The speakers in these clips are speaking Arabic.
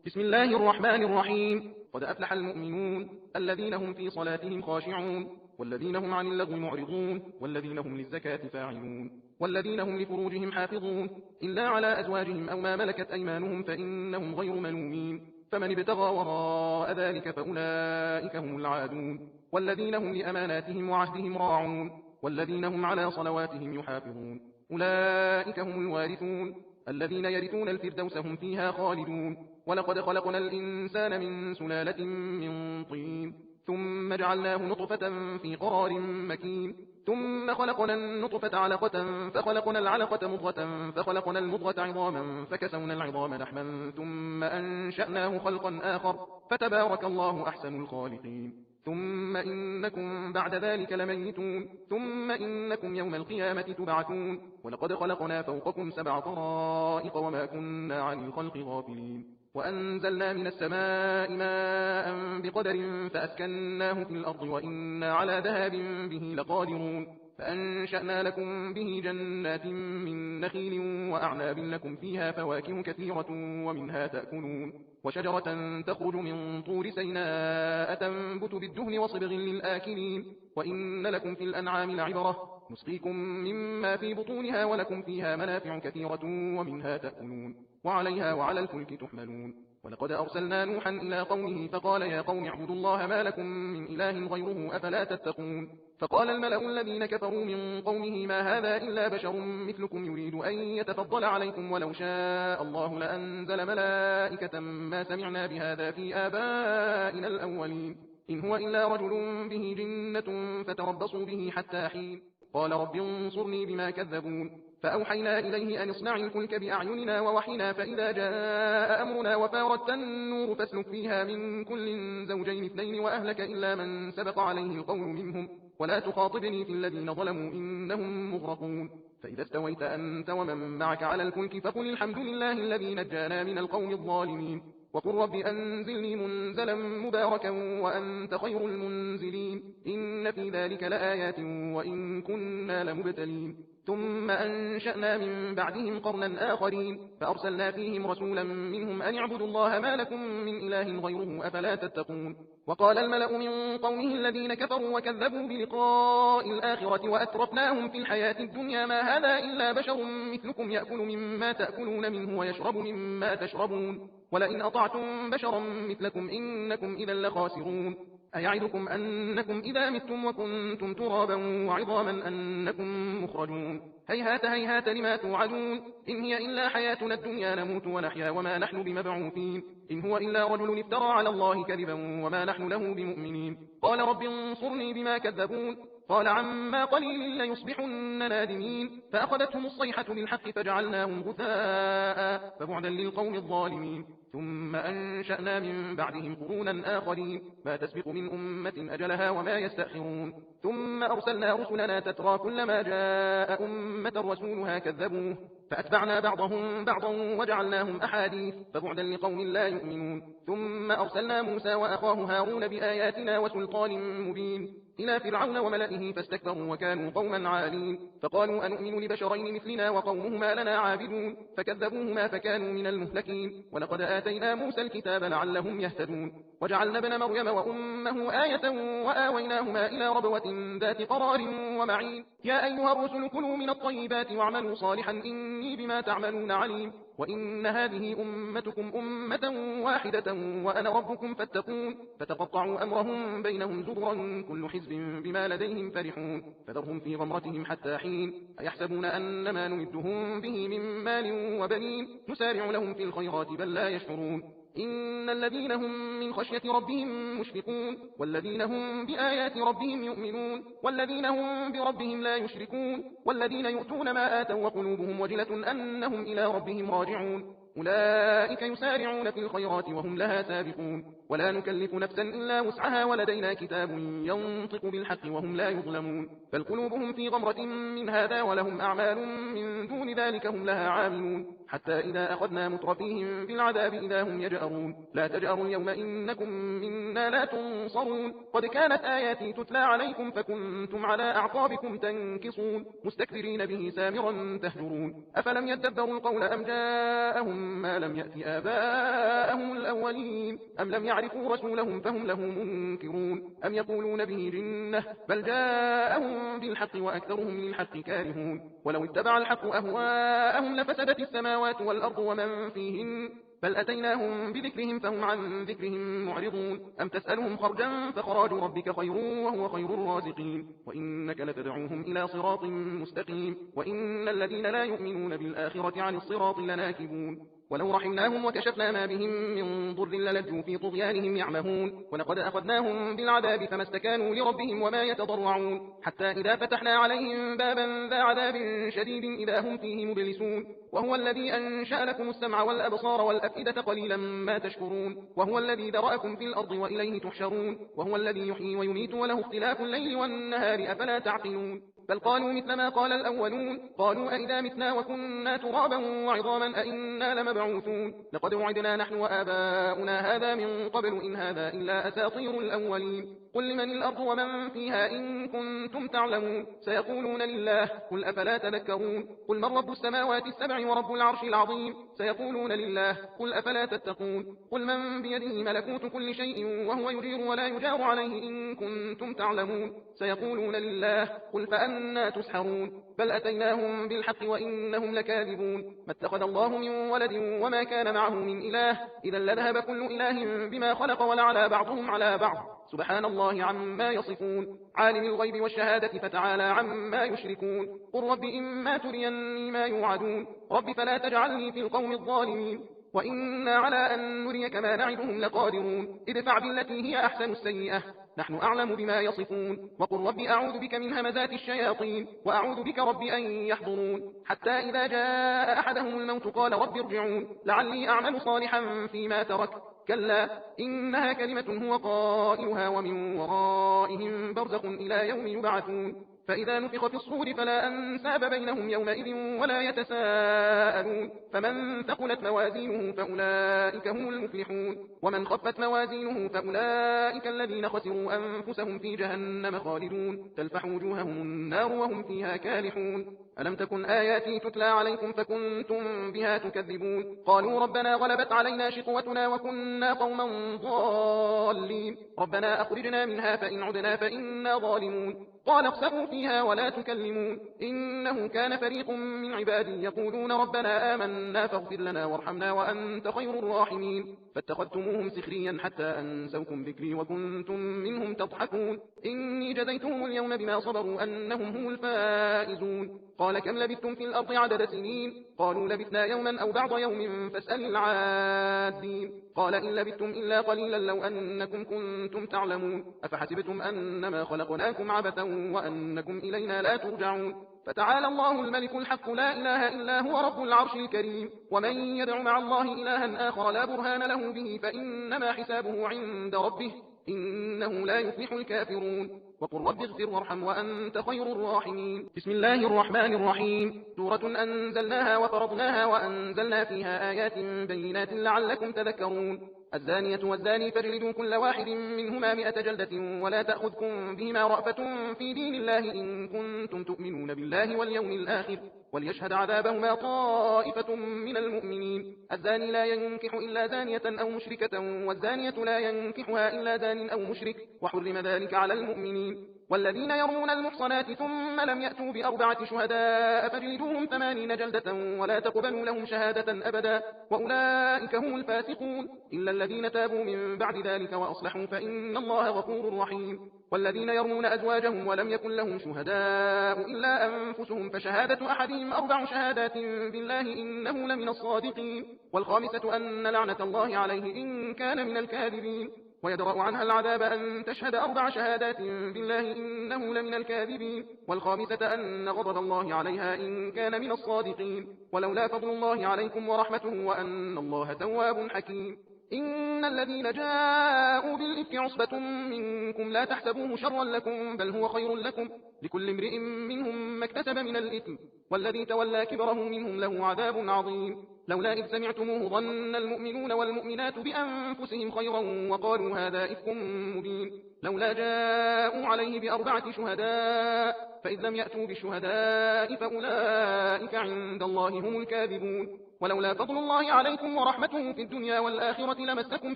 بسم الله الرحمن الرحيم. قد أفلح المؤمنون الذين هم في صلاتهم خاشعون والذين هم عن اللغو معرضون والذين هم للزكاة فاعلون والذين هم لفروجهم حافظون إلا على أزواجهم أو ما ملكت أيمانهم فإنهم غير ملومين، فمن ابتغى وراء ذلك فأولئك هم العادون والذين هم لأماناتهم وعهدهم راعون والذين هم على صلواتهم يحافظون أولئك هم الوارثون الذين يرثون الفردوس هم فيها خالدون. ولقد خلقنا الإنسان من سلالة من طين ثم جعلناه نطفة في قرار مكين ثم خلقنا النطفة علقة فخلقنا العلقة مضغة فخلقنا المضغة عظاما فكسونا العظام لحما ثم أنشأناه خلقا آخر فتبارك الله أحسن الخالقين. ثم إنكم بعد ذلك لميتون ثم إنكم يوم القيامة تبعثون. ولقد خلقنا فوقكم 7 طرائق وما كنا عن الخلق غافلين وأنزلنا من السماء ماء بقدر فأسكناه في الأرض وإنا على ذهاب به لقادرون فأنشأنا لكم به جنات من نخيل وأعناب لكم فيها فواكه كثيرة ومنها تأكلون وشجرة تخرج من طور سيناء تنبت بالدهن وصبغ للآكلين وإن لكم في الأنعام لعبرة نسقيكم مما في بطونها ولكم فيها منافع كثيرة ومنها تأكلون وعليها وعلى الفلك تحملون. ولقد أرسلنا نوحا إلى قومه فقال يا قوم اعبدوا الله ما لكم من إله غيره أفلا تتقون. فقال الملأ الذين كفروا من قومه ما هذا إلا بشر مثلكم يريد أن يتفضل عليكم ولو شاء الله لأنزل ملائكة ما سمعنا بهذا في آبائنا الأولين إن هو إلا رجل به جنة فتربصوا به حتى حين. قال رب انصرني بما كذبون. فأوحينا إليه أن اصنع الفلك بأعيننا ووحينا فإذا جاء أمرنا وفارت النور فاسلك فيها من كل زوجين 2 وأهلك إلا من سبق عليه القول منهم ولا تخاطبني في الذين ظلموا إنهم مغرقون. فإذا استويت أنت ومن معك على الفلك فقل الحمد لله الذي نجانا من القوم الظالمين وقل رب أنزلني منزلا مباركا وأنت خير المنزلين إن في ذلك لآيات وإن كنا لمبتلين. ثم أنشأنا من بعدهم قرنا آخرين فأرسلنا فيهم رسولا منهم أن اعبدوا الله ما لكم من إله غيره أفلا تتقون. وقال الملأ من قومه الذين كفروا وكذبوا بلقاء الآخرة وأترفناهم في الحياة الدنيا ما هذا إلا بشر مثلكم يأكل مما تأكلون منه ويشرب مما تشربون ولئن أطعتم بشرا مثلكم إنكم إذا لخاسرون. أيعدكم أنكم إذا متم وكنتم ترابا وعظاما أنكم مخرجون هيهات هيهات لما توعدون إن هي إلا حياتنا الدنيا نموت ونحيا وما نحن بمبعوثين إن هو إلا رجل افترى على الله كذبا وما نحن له بمؤمنين. قال رب انصرني بما كذبون. قال عما قليل ليصبحن نادمين فأخذتهم الصيحة بالحق فجعلناهم غثاء فبعدا للقوم الظالمين. ثم أنشأنا من بعدهم قرونا آخرين ما تسبق من أمة أجلها وما يستأخرون. ثم أرسلنا رسلنا تترى كلما جاء أمة رسولها كذبوه فأتبعنا بعضهم بعضا وجعلناهم أحاديث فبعدا لقوم لا يؤمنون. ثم أرسلنا موسى وأخاه هارون بآياتنا وسلطان مبين إلى فرعون وملئه فاستكبروا وكانوا قوما عالين فقالوا أنؤمن لبشرين مثلنا وقومهما لنا عابدون فكذبوهما فكانوا من المهلكين. ولقد آتينا موسى الكتاب لعلهم يهتدون وجعلنا ابن مريم وأمه آية وآويناهما إلى ربوة ذات قرار ومعين. يا أيها الرسل كلوا من الطيبات واعملوا صالحا إني بما تعملون عليم. وإن هذه أمتكم أمة واحدة وأنا ربكم فاتقون. فتقطعوا أمرهم بينهم زبرا كل حزب بما لديهم فرحون فذرهم في غمرتهم حتى حين. أيحسبون أن ما نمدهم به من مال وبنين نسارع لهم في الخيرات بل لا يشعرون. إن الذين هم من خشية ربهم مشفقون والذين هم بآيات ربهم يؤمنون والذين هم بربهم لا يشركون والذين يؤتون ما آتوا وقلوبهم وجلة أنهم إلى ربهم راجعون أولئك يسارعون في الخيرات وهم لها سابقون. ولا نكلف نفسا إلا وسعها ولدينا كتاب ينطق بالحق وهم لا يظلمون. بل قلوبهم في غمرة من هذا ولهم أعمال من دون ذلك هم لها عاملون حتى إذا أخذنا مترفيهم بالعذاب إذا هم يجأرون لا تجأروا اليوم إنكم منا لا تنصرون قد كانت آياتي تتلى عليكم فكنتم على أعقابكم تنكصون مستكبرين به سامرا تهجرون أفلم يدبروا القول أم جاءهم ما لم يأت آباءهم الأولين أم لم يعرفوا رسولهم فهم له منكرون أم يقولون به جنة بل جاءهم بالحق وأكثرهم للحق كارهون ولو اتبع الحق أهواءهم لفسدت السماوات والأرض ومن فيهن بل أتيناهم بذكرهم فهم عن ذكرهم معرضون أم تسألهم خرجا فخراج ربك خير وهو خير الرازقين وإنك لتدعوهم إلى صراط مستقيم وإن الذين لا يؤمنون بالآخرة عن الصراط لناكبون ولو رحمناهم وكشفنا ما بهم من ضر للجوا في طغيانهم يعمهون ولقد أخذناهم بالعذاب فما استكانوا لربهم وما يتضرعون حتى إذا فتحنا عليهم بابا ذا عذاب شديد إذا هم فيه مبلسون وهو الذي أنشأ لكم السمع والأبصار والأفئدة قليلا ما تشكرون وهو الذي ذرأكم في الأرض وإليه تحشرون وهو الذي يحيي ويميت وله اختلاف الليل والنهار أفلا تعقلون بل قالوا مثل ما قال الأولون قالوا أئذا متنا وكنا ترابا وعظاما أئنا لمبعوثون لقد وعدنا نحن وآباؤنا هذا من قبل إن هذا إلا أساطير الأولين قل لمن الأرض ومن فيها إن كنتم تعلمون سيقولون لله قل أفلا تذكرون قل من رب السماوات السبع ورب العرش العظيم سيقولون لله قل أفلا تتقون قل من بيده ملكوت كل شيء وهو يجير ولا يجار عليه إن كنتم تعلمون سيقولون لله قل فأنا تسحرون بل أتيناهم بالحق وإنهم لكاذبون ما اتخذ الله من ولد وما كان معه من إله إذا لذهب كل إله بما خلق ولعلى بعضهم على بعض سبحان الله عما يصفون عالم الغيب والشهادة فتعالى عما يشركون قل رب إما تريني ما يوعدون رب فلا تجعلني في القوم الظالمين وإنا على أن نريك ما نعدهم لقادرون ادفع بالتي هي أحسن السيئة نحن أعلم بما يصفون وقل رب أعوذ بك من همزات الشياطين وأعوذ بك رب أن يحضرون حتى إذا جاء أحدهم الموت قال رب ارجعون لعلي أعمل صالحا فيما ترك كلا إنها كلمة هو قائلها ومن ورائهم برزخ إلى يوم يبعثون فإذا نفخ في الصور فلا أنساب بينهم يومئذ ولا يتساءلون فمن ثقلت موازينه فأولئك هم المفلحون ومن خفت موازينه فأولئك الذين خسروا أنفسهم في جهنم خالدون تلفح وجوههم النار وهم فيها كالحون ألم تكن آياتي تتلى عليكم فكنتم بها تكذبون قالوا ربنا غلبت علينا شقوتنا وكنا قوما ضالين ربنا أخرجنا منها فإن عدنا فإنا ظالمون قال اخسئوا فيها ولا تكلمون إنه كان فريق من عبادي يقولون ربنا آمنا فاغفر لنا وارحمنا وأنت خير الراحمين فاتخذتموهم سخريا حتى أنسوكم ذكري وكنتم منهم تضحكون إني جزيتهم اليوم بما صبروا أنهم هم الفائزون قال كم لبثتم في الأرض عدد سنين قالوا لبثنا يوما أو بعض يوم فاسأل العادين قال إن لبثتم إلا قليلا لو أنكم كنتم تعلمون أفحسبتم أنما خلقناكم عبثا وأنكم إلينا لا ترجعون فتعالى الله الملك الحق لا إله إلا هو رب العرش الكريم ومن يدع مع الله إلها آخر لا برهان له به فإنما حسابه عند ربه إنه لا يفلح الكافرون وقل رب اغفر وارحم وأنت خير الراحمين بسم الله الرحمن الرحيم سورة أنزلناها وفرضناها وأنزلنا فيها آيات بينات لعلكم تذكرون الزانية والزاني فاجلدوا كل واحد منهما 100 جلدة ولا تأخذكم بهما رأفة في دين الله إن كنتم تؤمنون بالله واليوم الآخر وليشهد عذابهما طائفة من المؤمنين الزاني لا ينكح إلا زانية أو مشركة والزانية لا ينكحها إلا زان أو مشرك وحرم ذلك على المؤمنين والذين يرمون المحصنات ثم لم يأتوا ب4 شهداء فاجلدوهم 80 جلدة ولا تقبلوا لهم شهادة أبدا وأولئك هم الفاسقون إلا الذين تابوا من بعد ذلك وأصلحوا فإن الله غفور رحيم والذين يرمون أزواجهم ولم يكن لهم شهداء إلا أنفسهم فشهادة أحدهم 4 شهادات بالله إنه لمن الصادقين والخامسة أن لعنة الله عليه إن كان من الكاذبين ويدرأ عنها العذاب أن تشهد 4 شهادات بالله إنه لمن الكاذبين والخامسة أن غضب الله عليها إن كان من الصادقين ولولا فضل الله عليكم ورحمته وأن الله تواب حكيم إن الذين جاءوا بالإفك عصبة منكم لا تحسبوه شرا لكم بل هو خير لكم لكل امرئ منهم ما اكتسب من الإثم والذي تولى كبره منهم له عذاب عظيم لولا إذ سمعتموه ظن المؤمنون والمؤمنات بأنفسهم خيرا وقالوا هذا إفك مبين لولا جاءوا عليه بأربعة شهداء فإذ لم يأتوا بالشهداء فأولئك عند الله هم الكاذبون ولولا فضل الله عليكم ورحمته في الدنيا والآخرة لمسكم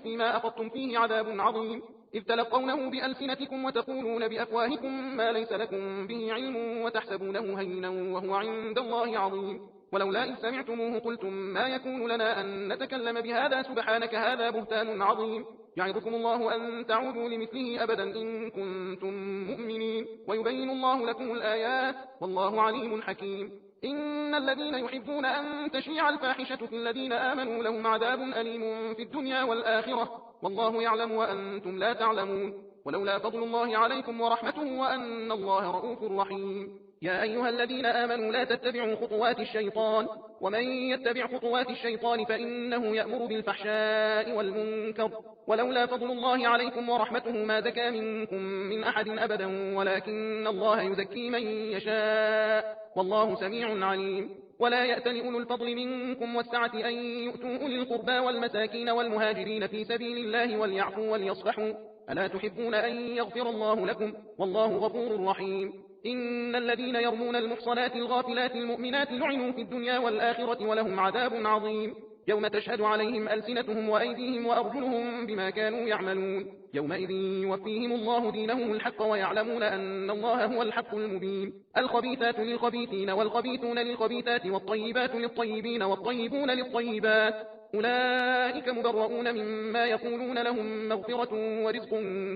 فيما أخذتم فيه عذاب عظيم إذ تلقونه بألسنتكم وتقولون بأفواهكم ما ليس لكم به علم وتحسبونه هينا وهو عند الله عظيم ولولا إذ سمعتموه قلتم ما يكون لنا أن نتكلم بهذا سبحانك هذا بهتان عظيم يعظكم الله أن تعودوا لمثله أبدا إن كنتم مؤمنين ويبين الله لكم الآيات والله عليم حكيم إن الذين يحبون أن تشيع الفاحشة في الذين آمنوا لهم عذاب أليم في الدنيا والآخرة والله يعلم وأنتم لا تعلمون ولولا فضل الله عليكم ورحمته وأن الله رؤوف رحيم يا أيها الذين آمنوا لا تتبعوا خطوات الشيطان ومن يتبع خطوات الشيطان فإنه يأمر بالفحشاء والمنكر ولولا فضل الله عليكم ورحمته ما زكى منكم من أحد أبدا ولكن الله يزكي من يشاء والله سميع عليم ولا يأتل أولو الفضل منكم والسعة أن يؤتوا أولي القربى والمساكين والمهاجرين في سبيل الله وليعفوا وليصفحوا ألا تحبون أن يغفر الله لكم والله غفور رحيم إن الذين يرمون المحصنات الغافلات المؤمنات لعنوا في الدنيا والآخرة ولهم عذاب عظيم يوم تشهد عليهم ألسنتهم وأيديهم وأرجلهم بما كانوا يعملون يومئذ يوفيهم الله دينهم الحق ويعلمون أن الله هو الحق المبين الخبيثات للخبيثين والخبيثون للخبيثات والطيبات للطيبين والطيبون للطيبات أولئك مبرؤون مما يقولون لهم مغفرة ورزق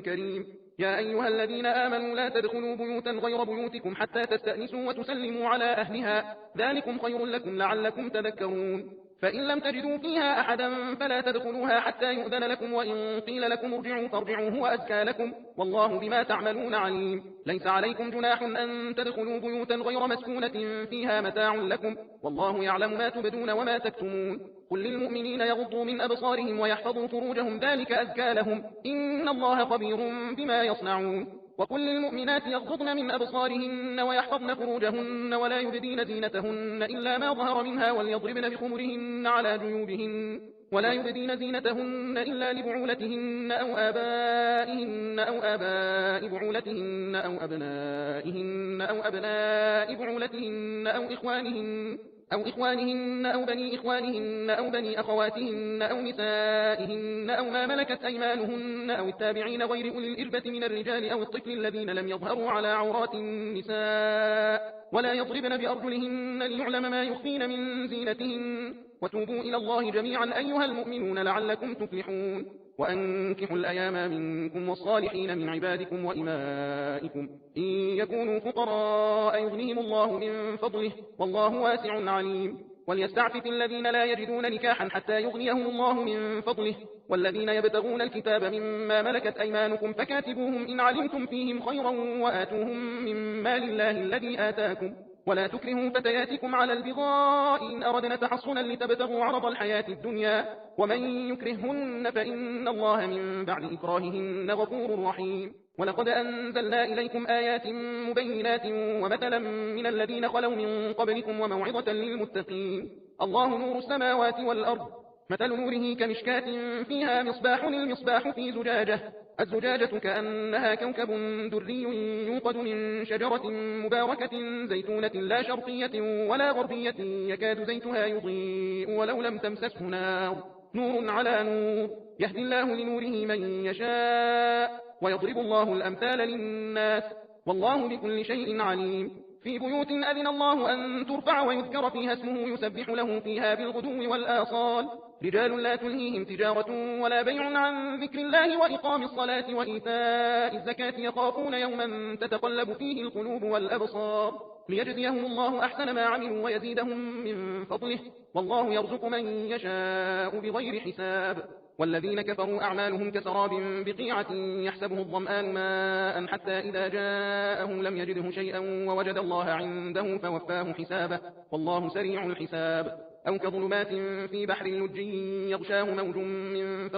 كريم يا أيها الذين آمنوا لا تدخلوا بيوتا غير بيوتكم حتى تستأنسوا وتسلموا على أهلها ذلكم خير لكم لعلكم تذكرون فإن لم تجدوا فيها أحدا فلا تدخلوها حتى يؤذن لكم وإن قيل لكم ارجعوا فارجعوا هو أزكى لكم والله بما تعملون عليم ليس عليكم جناح أن تدخلوا بيوتا غير مسكونة فيها متاع لكم والله يعلم ما تبدون وما تكتمون قل للمؤمنين يغضوا من أبصارهم ويحفظوا فروجهم ذلك أزكى لهم إن الله خبير بما يصنعون وقل للمؤمنات يغضضن من أبصارهن ويحفظن فروجهن ولا يبدين زينتهن إلا ما ظهر منها وليضربن بخمرهن على جيوبهن ولا يبدين زينتهن إلا لبعولتهن أو آبائهن أو آباء بعولتهن أو أبنائهن أو أبناء بعولتهن أو إخوانهن أو بني إخوانهن أو بني أخواتهن أو نسائهن أو ما ملكت أيمانهن أو التابعين غير أولي الإربة من الرجال أو الطفل الذين لم يظهروا على عورات النساء ولا يضربن بأرجلهن ليعلم ما يخفين من زينتهن وتوبوا إلى الله جميعا أيها المؤمنون لعلكم تفلحون وأنكحوا الأيام منكم والصالحين من عبادكم وإمائكم إن يكونوا فقراء يغنيهم الله من فضله والله واسع عليم وليستعفف الذين لا يجدون نكاحا حتى يغنيهم الله من فضله والذين يبتغون الكتاب مما ملكت أيمانكم فكاتبوهم إن علمتم فيهم خيرا وآتوهم من مال الله الذي آتاكم ولا تكرهوا فتياتكم على البغاء إن أردنا تحصنا لتبتغوا عرض الحياة الدنيا ومن يكرههن فإن الله من بعد إكراههن غفور رحيم ولقد أنزلنا إليكم آيات مبينات ومثلا من الذين خلوا من قبلكم وموعظة للمتقين الله نور السماوات والأرض مثل نوره كمشكاة فيها مصباح المصباح في زجاجة الزجاجة كأنها كوكب دري يوقد من شجرة مباركة زيتونة لا شرقية ولا غربية يكاد زيتها يضيء ولو لم تمسسه نور على نور يهدي الله لنوره من يشاء ويضرب الله الأمثال للناس والله بكل شيء عليم في بيوت أذن الله أن ترفع ويذكر فيها اسمه يسبح له فيها بالغدو والآصال رجال لا تلهيهم تجارة ولا بيع عن ذكر الله وإقام الصلاة وإيتاء الزكاة يخافون يوما تتقلب فيه القلوب والأبصار ليجزيهم الله أحسن ما عملوا ويزيدهم من فضله والله يرزق من يشاء بغير حساب والذين كفروا أعمالهم كسراب بقيعة يحسبه الظمآن ماء حتى إذا جاءه لم يجده شيئا ووجد الله عنده فوفاه حسابه والله سريع الحساب أو كظلمات في بحر لج يغشاه موج من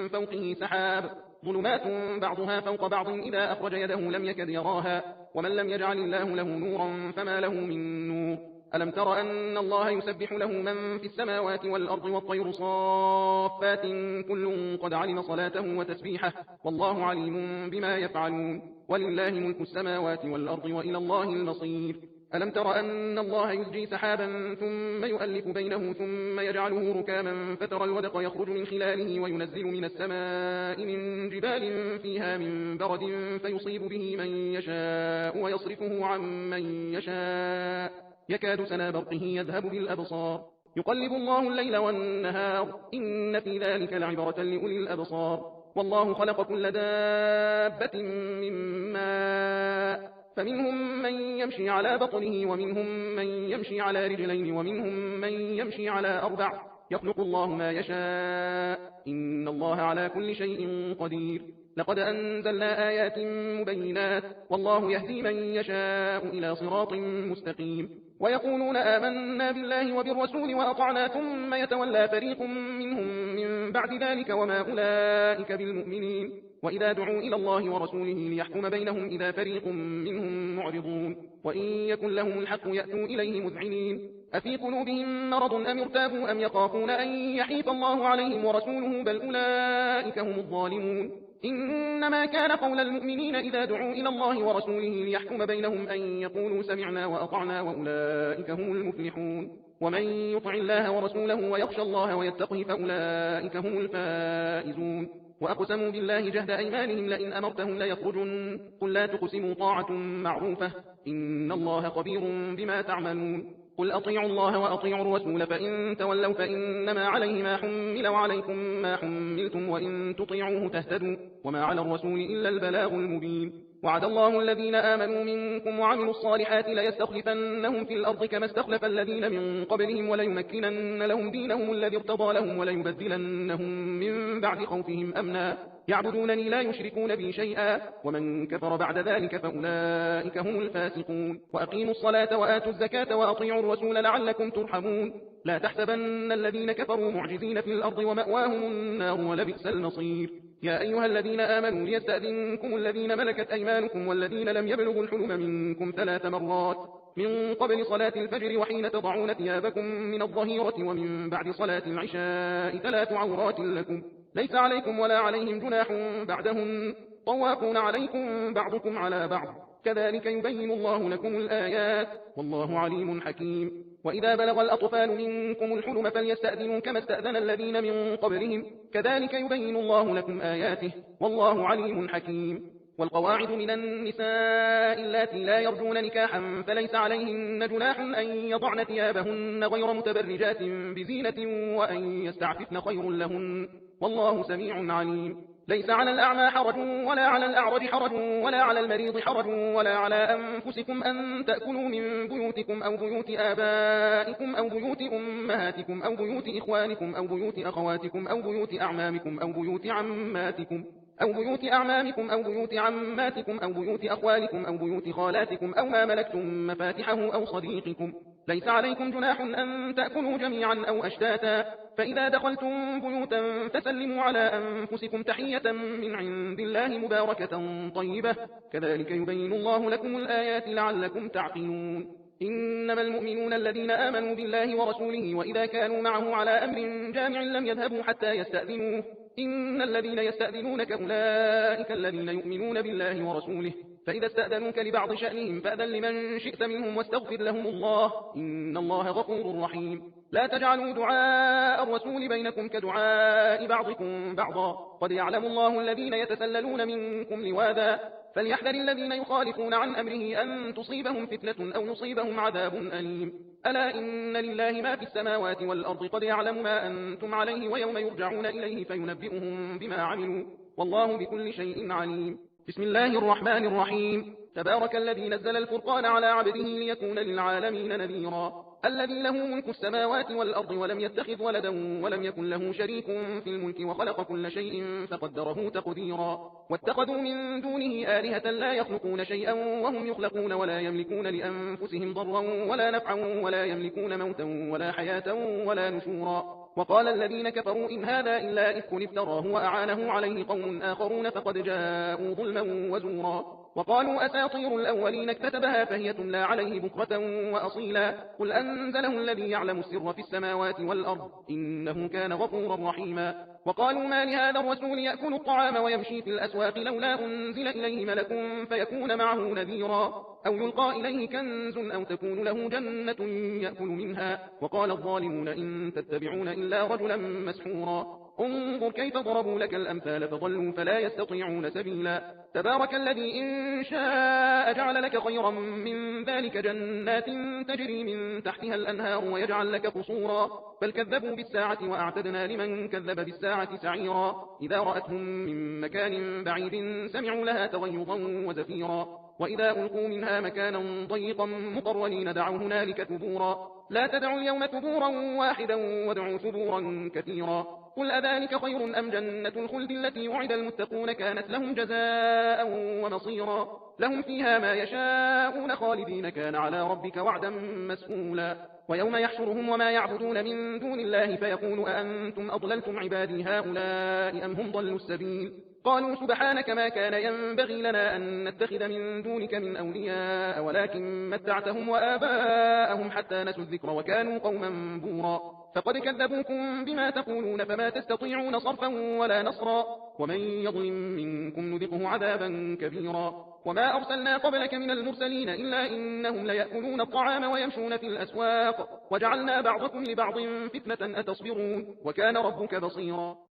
فوقه سحاب ظلمات بعضها فوق بعض إذا أخرج يده لم يكد يراها ومن لم يجعل الله له نورا فما له من نور ألم تر أن الله يسبح له من في السماوات والأرض والطير صافات كل قد علم صلاته وتسبيحه والله عليم بما يفعلون ولله ملك السماوات والأرض وإلى الله المصير ألم تر أن الله يزجي سحابا ثم يؤلف بينه ثم يجعله ركاما فترى الودق يخرج من خلاله وينزل من السماء من جبال فيها من برد فيصيب به من يشاء ويصرفه عن من يشاء يكاد سنا برقه يذهب بالأبصار يقلب الله الليل والنهار إن في ذلك لعبرة لأولي الأبصار والله خلق كل دابة من ماء فمنهم من يمشي على بطنه ومنهم من يمشي على رجلين ومنهم من يمشي على أربع يخلق الله ما يشاء إن الله على كل شيء قدير لقد أنزلنا آيات مبينات والله يهدي من يشاء إلى صراط مستقيم ويقولون آمنا بالله وبالرسول وأطعنا ثم يتولى فريق منهم من بعد ذلك وما أولئك بالمؤمنين وإذا دعوا إلى الله ورسوله ليحكم بينهم إذا فريق منهم معرضون وإن يكن لهم الحق يأتوا إليه مذعنين أفي قلوبهم مرض أم ارتابوا أم يخافون أن يحيف الله عليهم ورسوله بل أولئك هم الظالمون إنما كان قول المؤمنين إذا دعوا إلى الله ورسوله ليحكم بينهم أن يقولوا سمعنا وأطعنا وأولئك هم المفلحون ومن يطع الله ورسوله ويخشى الله ويتقه فأولئك هم الفائزون وأقسموا بالله جهد أيمانهم لئن أمرتهم ليخرجن قل لا تقسموا طاعة معروفة إن الله خبير بما تعملون قل أطيعوا الله وأطيعوا الرسول فإن تولوا فإنما عليه ما حمل وعليكم ما حملتم وإن تطيعوه تهتدوا وما على الرسول إلا البلاغ المبين وعد الله الذين آمنوا منكم وعملوا الصالحات ليستخلفنهم في الأرض كما استخلف الذين من قبلهم وليمكنن لهم دينهم الذي ارتضى لهم وليبدلنهم من بعد خوفهم أمنا يعبدونني لا يشركون بي شيئا ومن كفر بعد ذلك فأولئك هم الفاسقون وأقيموا الصلاة وآتوا الزكاة وأطيعوا الرسول لعلكم ترحمون لا تحسبن الذين كفروا معجزين في الأرض ومأواهم النار ولبئس المصير يا أيها الذين آمنوا ليستأذنكم الذين ملكت أيمانكم والذين لم يبلغوا الحلم منكم 3 مرات من قبل صلاة الفجر وحين تضعون ثيابكم من الظهيرة ومن بعد صلاة العشاء 3 عورات لكم ليس عليكم ولا عليهم جناح بعدهن طوافون عليكم بعضكم على بعض كذلك يبين الله لكم الآيات والله عليم حكيم وإذا بلغ الأطفال منكم الحلم فليستأذنوا كما استأذن الذين من قبلهم كذلك يبين الله لكم آياته والله عليم حكيم والقواعد من النساء اللاتي لا يرجون نكاحا فليس عليهن جناح أن يضعن ثيابهن غير متبرجات بزينة وأن يستعففن خير لهن والله سميع عليم ليس على الأعمى حرج ولا على الأعرج حرج ولا على المريض حرج ولا على أنفسكم أن تأكلوا من بيوتكم أو بيوت آبائكم أو بيوت أمهاتكم أو بيوت إخوانكم أو بيوت أخواتكم أو بيوت أعمامكم أو بيوت عماتكم أو بيوت أعمامكم أو بيوت عماتكم أو بيوت أخوالكم أو بيوت خالاتكم أو ما ملكتم مفاتحه أو صديقكم ليس عليكم جناح أن تأكلوا جميعا أو أشتاتا فإذا دخلتم بيوتا فسلموا على أنفسكم تحية من عند الله مباركة طيبة كذلك يبين الله لكم الآيات لعلكم تعقلون إنما المؤمنون الذين آمنوا بالله ورسوله وإذا كانوا معه على أمر جامع لم يذهبوا حتى يستأذنوه إن الذين يستأذنونك أولئك الذين يؤمنون بالله ورسوله فإذا استأذنوك لبعض شأنهم فأذن لمن شئت منهم واستغفر لهم الله إن الله غفور رحيم لا تجعلوا دعاء الرسول بينكم كدعاء بعضكم بعضا قد يعلم الله الذين يتسللون منكم لواذا فليحذر الذين يخالفون عن أمره أن تصيبهم فتنة أو يصيبهم عذاب أليم ألا إن لله ما في السماوات والأرض قد يعلم ما أنتم عليه ويوم يرجعون إليه فينبئهم بما عملوا والله بكل شيء عليم بسم الله الرحمن الرحيم تبارك الذي نزل الفرقان على عبده ليكون للعالمين نذيرا الذي له ملك السماوات والأرض ولم يتخذ ولدا ولم يكن له شريك في الملك وخلق كل شيء فقدره تقديرا واتخذوا من دونه آلهة لا يخلقون شيئا وهم يخلقون ولا يملكون لأنفسهم ضرا ولا نفعا ولا يملكون موتا ولا حياة ولا نشورا وقال الذين كفروا إن هذا إلا إفك افتراه وأعانه عليه قوم آخرون فقد جاءوا ظلما وزورا وقالوا أساطير الأولين اكتتبها فهي تملى عليه بكرة وأصيلا قل أنزله الذي يعلم السر في السماوات والأرض إنه كان غفورا رحيما وقالوا ما لهذا الرسول يأكل الطعام ويمشي في الأسواق لولا أنزل إليه ملك فيكون معه نذيرا أو يلقى إليه كنز أو تكون له جنة يأكل منها وقال الظالمون إن تتبعون إلا رجلا مسحورا انظر كيف ضربوا لك الأمثال فضلوا فلا يستطيعون سبيلا تبارك الذي إن شاء جعل لك خيرا من ذلك جنات تجري من تحتها الأنهار ويجعل لك قصورا بل كذبوا بالساعة وأعتدنا لمن كذب بالساعة سعيرا إذا رأتهم من مكان بعيد سمعوا لها تغيظا وزفيرا وإذا ألقوا منها مكانا ضيقا مقرنين دعوا هنالك ثبورا لا تدعوا اليوم ثبورا واحدا وادعوا ثبورا كثيرا قل أذلك خير أم جنة الخلد التي وعد المتقون كانت لهم جزاء ومصيرا لهم فيها ما يشاءون خالدين كان على ربك وعدا مسئولا ويوم يحشرهم وما يعبدون من دون الله فيقول أأنتم أضللتم عبادي هؤلاء أم هم ضلوا السبيل قالوا سبحانك ما كان ينبغي لنا أن نتخذ من دونك من أولياء ولكن متعتهم وآباءهم حتى نسوا الذكر وكانوا قوما بورا فقد كذبوكم بما تقولون فما تستطيعون صرفا ولا نصرا ومن يظلم منكم نذقه عذابا كبيرا وما أرسلنا قبلك من المرسلين إلا إنهم ليأكلون الطعام ويمشون في الأسواق وجعلنا بعضكم لبعض فتنة أتصبرون وكان ربك بصيرا